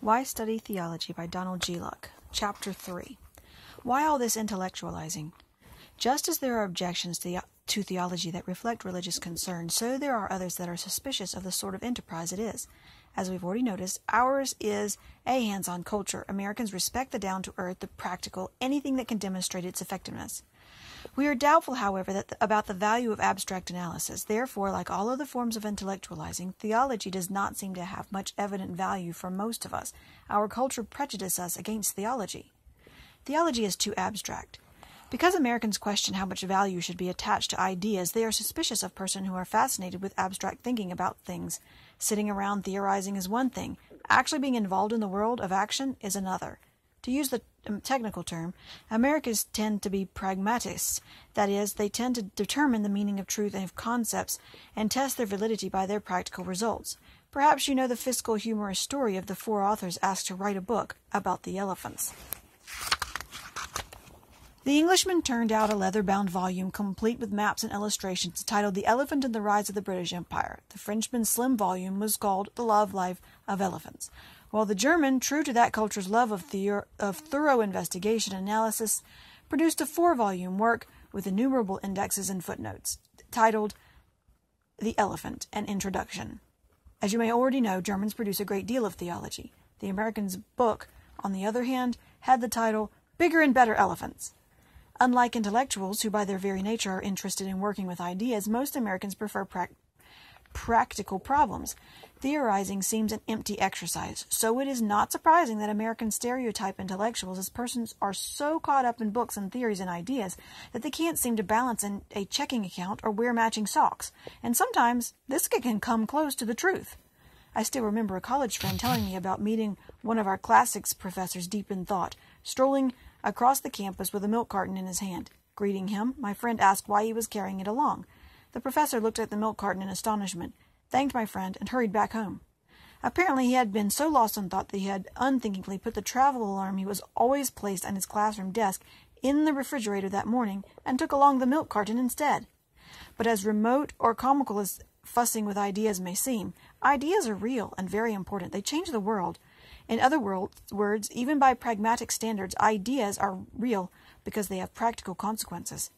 Why Study Theology by Donald G. Luck. Chapter 3. Why all this intellectualizing? Just as there are objections to theology that reflect religious concern, so there are others that are suspicious of the sort of enterprise it is. As we've already noticed, ours is a hands-on culture. Americans respect the down-to-earth, the practical, anything that can demonstrate its effectiveness. We are doubtful, however, about the value of abstract analysis. Therefore, like all other forms of intellectualizing, theology does not seem to have much evident value for most of us. Our culture prejudices us against theology. Theology is too abstract. Because Americans question how much value should be attached to ideas, they are suspicious of persons who are fascinated with abstract thinking about things. Sitting around theorizing is one thing. Actually being involved in the world of action is another. To use the technical term, Americans tend to be pragmatists. That is, they tend to determine the meaning of truth and of concepts and test their validity by their practical results. Perhaps you know the fiscal humorous story of the 4 authors asked to write a book about the elephants. The Englishman turned out a leather-bound volume complete with maps and illustrations titled The Elephant and the Rise of the British Empire. The Frenchman's slim volume was called The Love Life of Elephants, while the German, true to that culture's love of thorough investigation and analysis, produced a 4-volume work with innumerable indexes and footnotes, titled The Elephant, an Introduction. As you may already know, Germans produce a great deal of theology. The American's book, on the other hand, had the title Bigger and Better Elephants. Unlike intellectuals, who by their very nature are interested in working with ideas, most Americans prefer practical problems. Theorizing seems an empty exercise, so it is not surprising that Americans stereotype intellectuals as persons are so caught up in books and theories and ideas that they can't seem to balance a checking account or wear matching socks, and sometimes this can come close to the truth. I still remember a college friend telling me about meeting one of our classics professors deep in thought, strolling across the campus with a milk carton in his hand. Greeting him, my friend asked why he was carrying it along. The professor looked at the milk carton in astonishment, thanked my friend, and hurried back home. Apparently he had been so lost in thought that he had unthinkingly put the travel alarm he was always placed on his classroom desk in the refrigerator that morning and took along the milk carton instead. But as remote or comical as fussing with ideas may seem, ideas are real and very important. They change the world. In other words, even by pragmatic standards, ideas are real because they have practical consequences.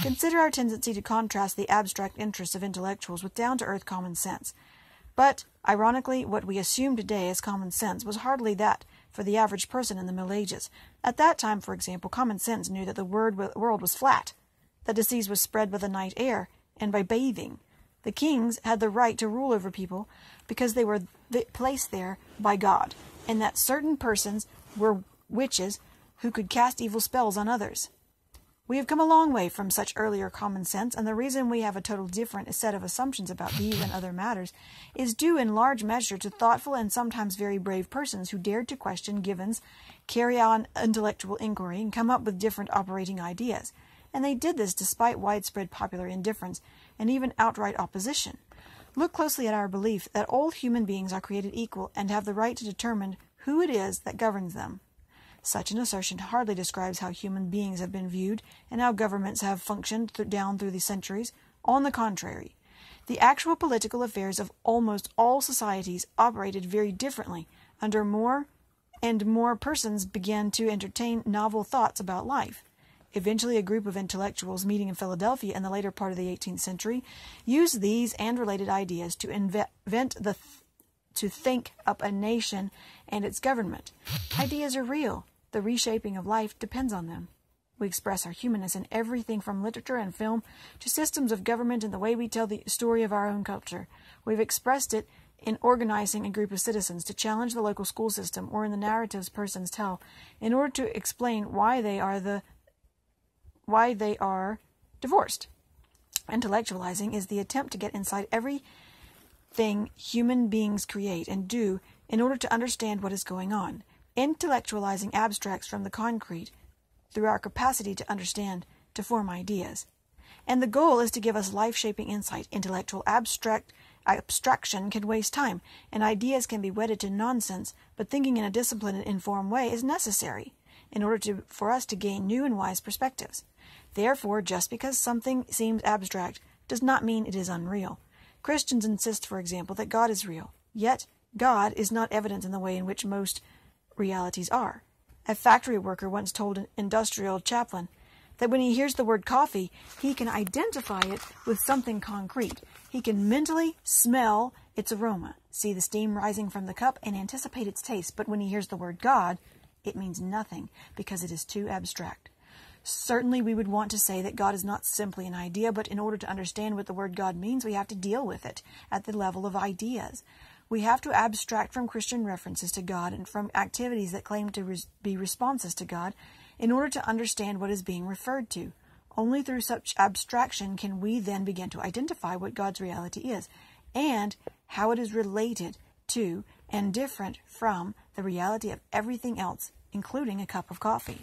Consider our tendency to contrast the abstract interests of intellectuals with down-to-earth common sense. But, ironically, what we assume today as common sense was hardly that for the average person in the Middle Ages. At that time, for example, common sense knew that the world was flat, that disease was spread by the night air and by bathing. The kings had the right to rule over people because they were placed there by God, and that certain persons were witches who could cast evil spells on others. We have come a long way from such earlier common sense, and the reason we have a totally different set of assumptions about these and other matters is due in large measure to thoughtful and sometimes very brave persons who dared to question givens, carry on intellectual inquiry, and come up with different operating ideas. And they did this despite widespread popular indifference and even outright opposition. Look closely at our belief that all human beings are created equal and have the right to determine who it is that governs them. Such an assertion hardly describes how human beings have been viewed and how governments have functioned down through the centuries. On the contrary, the actual political affairs of almost all societies operated very differently. Under more and more persons began to entertain novel thoughts about life. Eventually, a group of intellectuals meeting in Philadelphia in the later part of the 18th century used these and related ideas to to think up a nation and its government. Ideas are real. The reshaping of life depends on them. We express our humanness in everything from literature and film to systems of government and the way we tell the story of our own culture. We've expressed it in organizing a group of citizens to challenge the local school system or in the narratives persons tell in order to explain why they are divorced. Intellectualizing is the attempt to get inside everything human beings create and do in order to understand what is going on. Intellectualizing abstracts from the concrete through our capacity to understand, to form ideas. And the goal is to give us life-shaping insight. Intellectual abstraction can waste time, and ideas can be wedded to nonsense, but thinking in a disciplined and informed way is necessary in order for us to gain new and wise perspectives. Therefore, just because something seems abstract does not mean it is unreal. Christians insist, for example, that God is real. Yet, God is not evident in the way in which most realities are. A factory worker once told an industrial chaplain that when he hears the word coffee, he can identify it with something concrete. He can mentally smell its aroma, see the steam rising from the cup, and anticipate its taste. But when he hears the word God, it means nothing because it is too abstract. Certainly, we would want to say that God is not simply an idea, but in order to understand what the word God means, we have to deal with it at the level of ideas. We have to abstract from Christian references to God and from activities that claim to be responses to God in order to understand what is being referred to. Only through such abstraction can we then begin to identify what God's reality is and how it is related to and different from the reality of everything else, including a cup of coffee.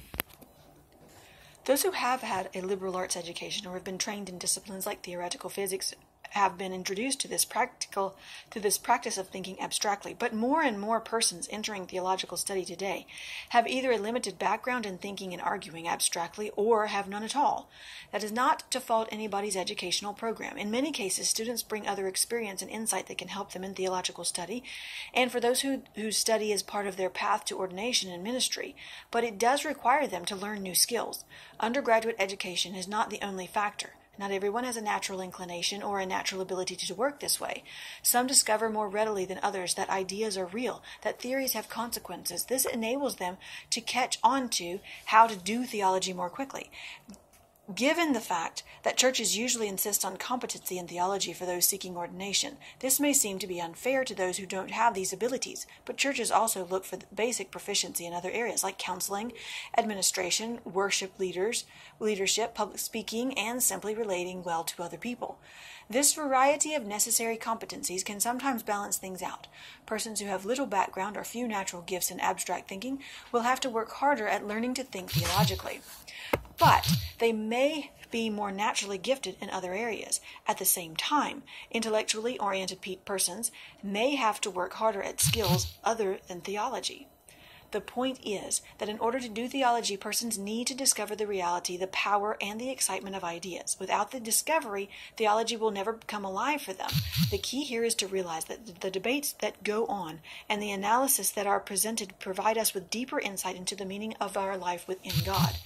Those who have had a liberal arts education or have been trained in disciplines like theoretical physics have been introduced to this practice of thinking abstractly, but more and more persons entering theological study today have either a limited background in thinking and arguing abstractly or have none at all. That is not to fault anybody's educational program. In many cases, students bring other experience and insight that can help them in theological study, and for those who study as part of their path to ordination and ministry, but it does require them to learn new skills. Undergraduate education is not the only factor. Not everyone has a natural inclination or a natural ability to work this way. Some discover more readily than others that ideas are real, that theories have consequences. This enables them to catch on to how to do theology more quickly. Given the fact that churches usually insist on competency in theology for those seeking ordination, this may seem to be unfair to those who don't have these abilities, but churches also look for basic proficiency in other areas like counseling, administration, worship leadership, public speaking, and simply relating well to other people. This variety of necessary competencies can sometimes balance things out. Persons who have little background or few natural gifts in abstract thinking will have to work harder at learning to think theologically. But they may be more naturally gifted in other areas. At the same time, intellectually oriented persons may have to work harder at skills other than theology. The point is that in order to do theology, persons need to discover the reality, the power, and the excitement of ideas. Without the discovery, theology will never come alive for them. The key here is to realize that the debates that go on and the analysis that are presented provide us with deeper insight into the meaning of our life within God.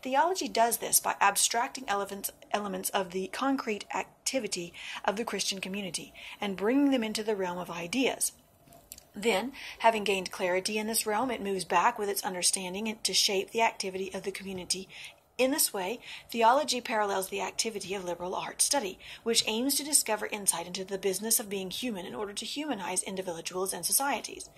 Theology does this by abstracting elements of the concrete activity of the Christian community and bringing them into the realm of ideas. Then, having gained clarity in this realm, it moves back with its understanding to shape the activity of the community. In this way, theology parallels the activity of liberal arts study, which aims to discover insight into the business of being human in order to humanize individuals and societies.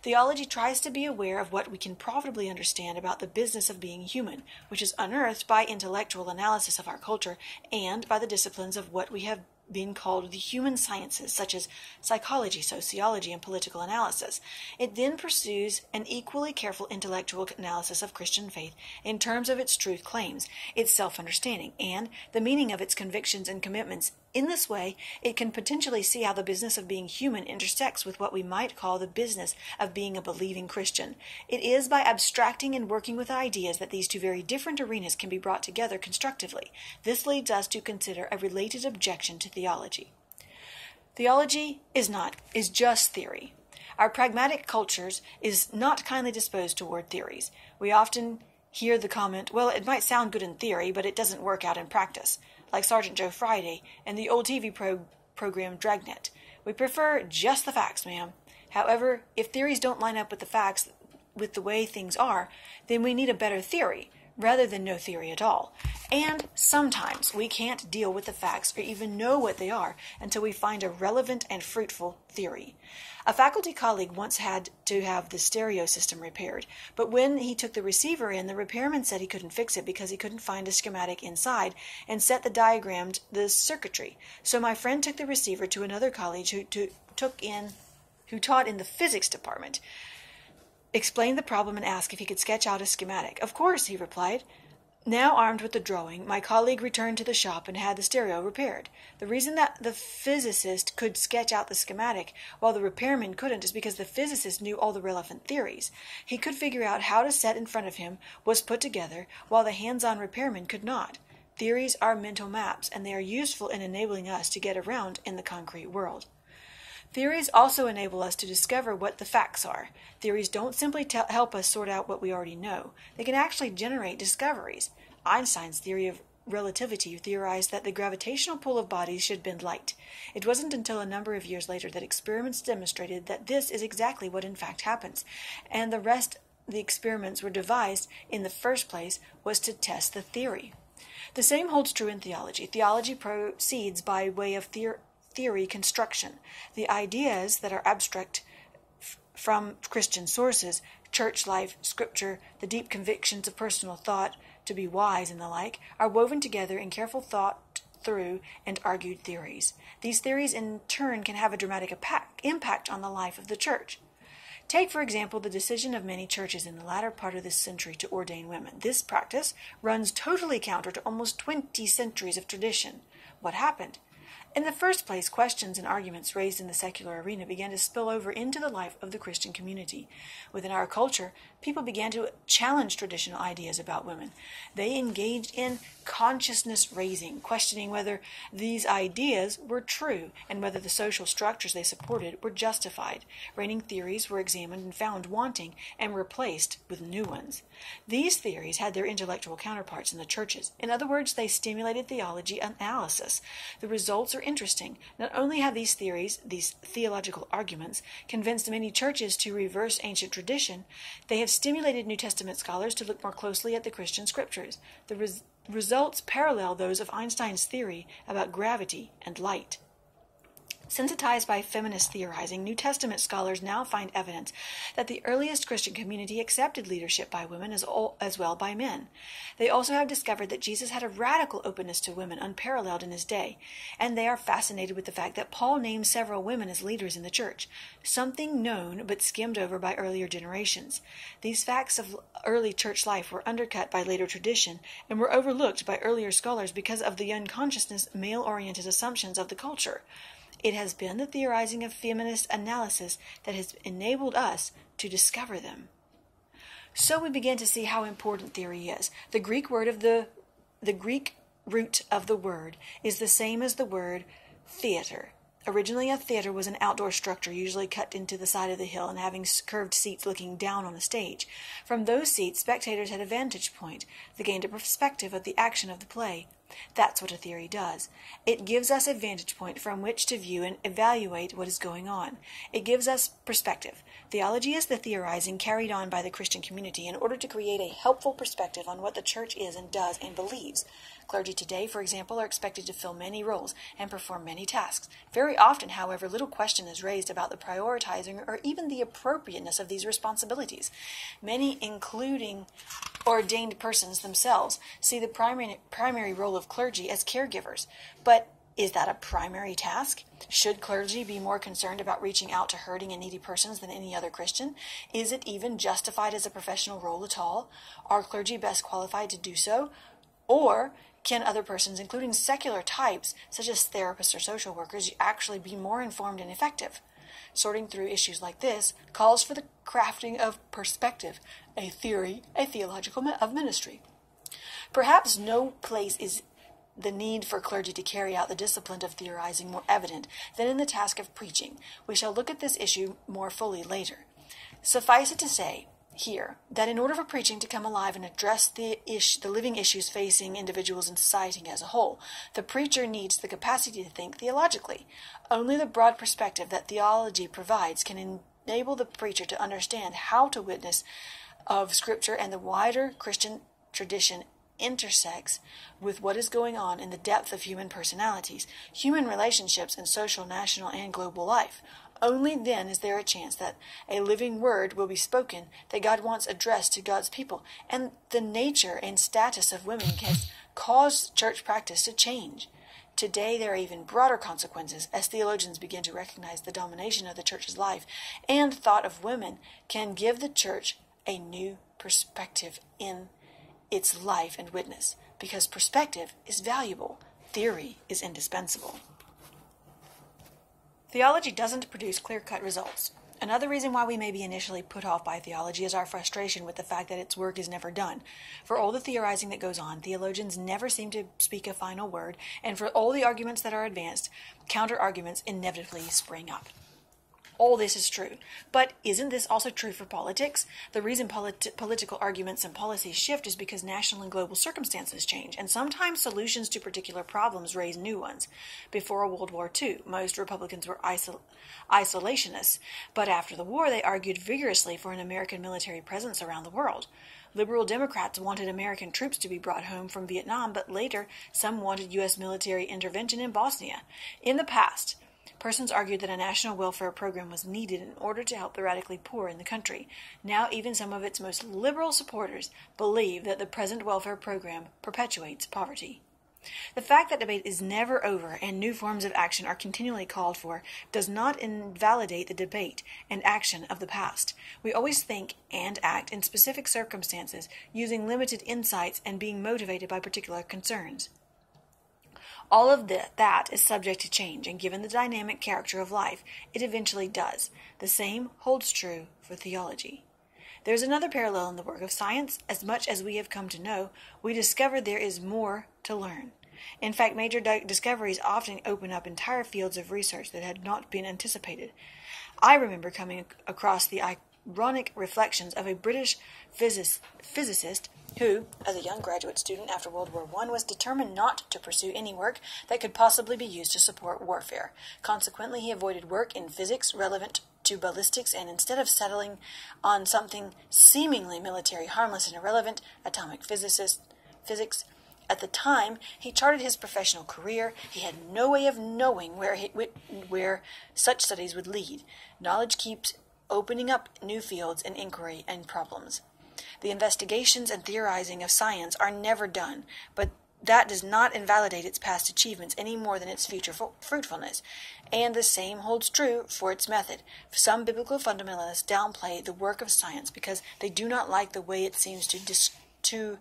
Theology tries to be aware of what we can profitably understand about the business of being human, which is unearthed by intellectual analysis of our culture and by the disciplines of what we have been called the human sciences, such as psychology, sociology, and political analysis. It then pursues an equally careful intellectual analysis of Christian faith in terms of its truth claims, its self-understanding, and the meaning of its convictions and commitments. In this way, it can potentially see how the business of being human intersects with what we might call the business of being a believing Christian. It is by abstracting and working with ideas that these two very different arenas can be brought together constructively. This leads us to consider a related objection to theology. Theology is just theory. Our pragmatic cultures is not kindly disposed toward theories. We often hear the comment, well, it might sound good in theory, but it doesn't work out in practice, like Sergeant Joe Friday and the old TV program Dragnet. We prefer just the facts, ma'am. However, if theories don't line up with the facts, with the way things are, then we need a better theory, rather than no theory at all. And sometimes we can't deal with the facts or even know what they are until we find a relevant and fruitful theory. A faculty colleague once had to have the stereo system repaired, but when he took the receiver in, the repairman said he couldn't fix it because he couldn't find a schematic inside and set the circuitry. So my friend took the receiver to another colleague who taught in the physics department, explained the problem, and asked if he could sketch out a schematic. Of course, he replied. Now armed with the drawing, my colleague returned to the shop and had the stereo repaired. The reason that the physicist could sketch out the schematic while the repairman couldn't is because the physicist knew all the relevant theories. He could figure out how the set in front of him was put together, while the hands-on repairman could not. Theories are mental maps, and they are useful in enabling us to get around in the concrete world. Theories also enable us to discover what the facts are. Theories don't simply help us sort out what we already know. They can actually generate discoveries. Einstein's theory of relativity theorized that the gravitational pull of bodies should bend light. It wasn't until a number of years later that experiments demonstrated that this is exactly what in fact happens, and the experiments were devised in the first place was to test the theory. The same holds true in theology. Theology proceeds by way of theory construction. The ideas that are abstract from Christian sources, church life, scripture, the deep convictions of personal thought, to be wise and the like, are woven together in careful thought through and argued theories. These theories in turn can have a dramatic impact on the life of the church. Take, for example, the decision of many churches in the latter part of this century to ordain women. This practice runs totally counter to almost 20 centuries of tradition. What happened? In the first place, questions and arguments raised in the secular arena began to spill over into the life of the Christian community. Within our culture, people began to challenge traditional ideas about women. They engaged in consciousness raising, questioning whether these ideas were true and whether the social structures they supported were justified. Reigning theories were examined and found wanting and replaced with new ones. These theories had their intellectual counterparts in the churches. In other words, they stimulated theology analysis. The results are interesting. Not only have these theories, these theological arguments, convinced many churches to reverse ancient tradition, they have stimulated New Testament scholars to look more closely at the Christian scriptures. The results parallel those of Einstein's theory about gravity and light. Sensitized by feminist theorizing, New Testament scholars now find evidence that the earliest Christian community accepted leadership by women as well by men. They also have discovered that Jesus had a radical openness to women unparalleled in his day, and they are fascinated with the fact that Paul names several women as leaders in the church, something known but skimmed over by earlier generations. These facts of early church life were undercut by later tradition and were overlooked by earlier scholars because of the unconsciousness, male-oriented assumptions of the culture. It has been the theorizing of feminist analysis that has enabled us to discover them. So we begin to see how important theory is. The Greek root of the word is the same as the word theater. Originally, a theater was an outdoor structure usually cut into the side of the hill and having curved seats looking down on a stage. From those seats, spectators had a vantage point. They gained a perspective of the action of the play. That's what a theory does. It gives us a vantage point from which to view and evaluate what is going on. It gives us perspective. Theology is the theorizing carried on by the Christian community in order to create a helpful perspective on what the church is and does and believes. Clergy today, for example, are expected to fill many roles and perform many tasks. Very often, however, little question is raised about the prioritizing or even the appropriateness of these responsibilities. Many, including ordained persons themselves, see the primary role of clergy as caregivers. But is that a primary task? Should clergy be more concerned about reaching out to hurting and needy persons than any other Christian? Is it even justified as a professional role at all? Are clergy best qualified to do so? Or can other persons, including secular types, such as therapists or social workers, actually be more informed and effective? Sorting through issues like this calls for the crafting of perspective, a theory, a theological of ministry. Perhaps no place is the need for clergy to carry out the discipline of theorizing more evident than in the task of preaching. We shall look at this issue more fully later. Suffice it to say here that in order for preaching to come alive and address the living issues facing individuals and society as a whole, the preacher needs the capacity to think theologically. Only the broad perspective that theology provides can enable the preacher to understand how to witness of Scripture and the wider Christian tradition intersects with what is going on in the depth of human personalities, human relationships, and social, national, and global life. Only then is there a chance that a living word will be spoken that God wants addressed to God's people, and the nature and status of women can cause church practice to change. Today there are even broader consequences as theologians begin to recognize the domination of the church's life, and thought of women can give the church a new perspective in its life and witness. Because perspective is valuable, theory is indispensable. Theology doesn't produce clear-cut results. Another reason why we may be initially put off by theology is our frustration with the fact that its work is never done. For all the theorizing that goes on, theologians never seem to speak a final word, and for all the arguments that are advanced, counter-arguments inevitably spring up. All this is true. But isn't this also true for politics? The reason political arguments and policies shift is because national and global circumstances change, and sometimes solutions to particular problems raise new ones. Before World War II, most Republicans were isolationists, but after the war they argued vigorously for an American military presence around the world. Liberal Democrats wanted American troops to be brought home from Vietnam, but later some wanted U.S. military intervention in Bosnia. In the past, persons argued that a national welfare program was needed in order to help the radically poor in the country. Now even some of its most liberal supporters believe that the present welfare program perpetuates poverty. The fact that debate is never over and new forms of action are continually called for does not invalidate the debate and action of the past. We always think and act in specific circumstances, using limited insights and being motivated by particular concerns. All of that is subject to change, and given the dynamic character of life, it eventually does. The same holds true for theology. There is another parallel in the work of science. As much as we have come to know, we discover there is more to learn. In fact, major discoveries often open up entire fields of research that had not been anticipated. I remember coming across the ironic reflections of a British physicist who, as a young graduate student after World War I, was determined not to pursue any work that could possibly be used to support warfare. Consequently, he avoided work in physics relevant to ballistics, and instead of settling on something seemingly military, harmless, and irrelevant, atomic physics, at the time he charted his professional career. He had no way of knowing where such studies would lead. Knowledge keeps opening up new fields in inquiry and problems. The investigations and theorizing of science are never done, but that does not invalidate its past achievements any more than its future fruitfulness. And the same holds true for its method. Some biblical fundamentalists downplay the work of science because they do not like the way it seems to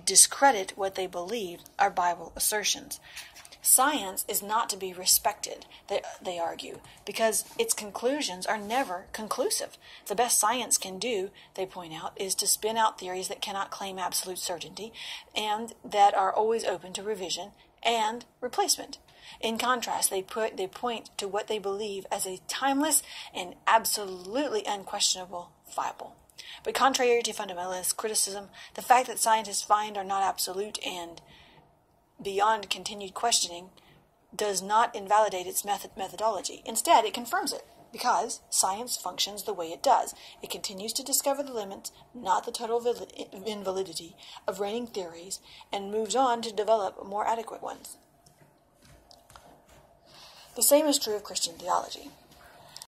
discredit what they believe are Bible assertions. Science is not to be respected, they argue, because its conclusions are never conclusive. The best science can do, they point out, is to spin out theories that cannot claim absolute certainty and that are always open to revision and replacement. In contrast, they point to what they believe as a timeless and absolutely unquestionable Bible. But contrary to fundamentalist criticism, the fact that scientists find are not absolute and beyond continued questioning does not invalidate its methodology. Instead, it confirms it, because science functions the way it does. It continues to discover the limits, not the total invalidity, of reigning theories, and moves on to develop more adequate ones. The same is true of Christian theology.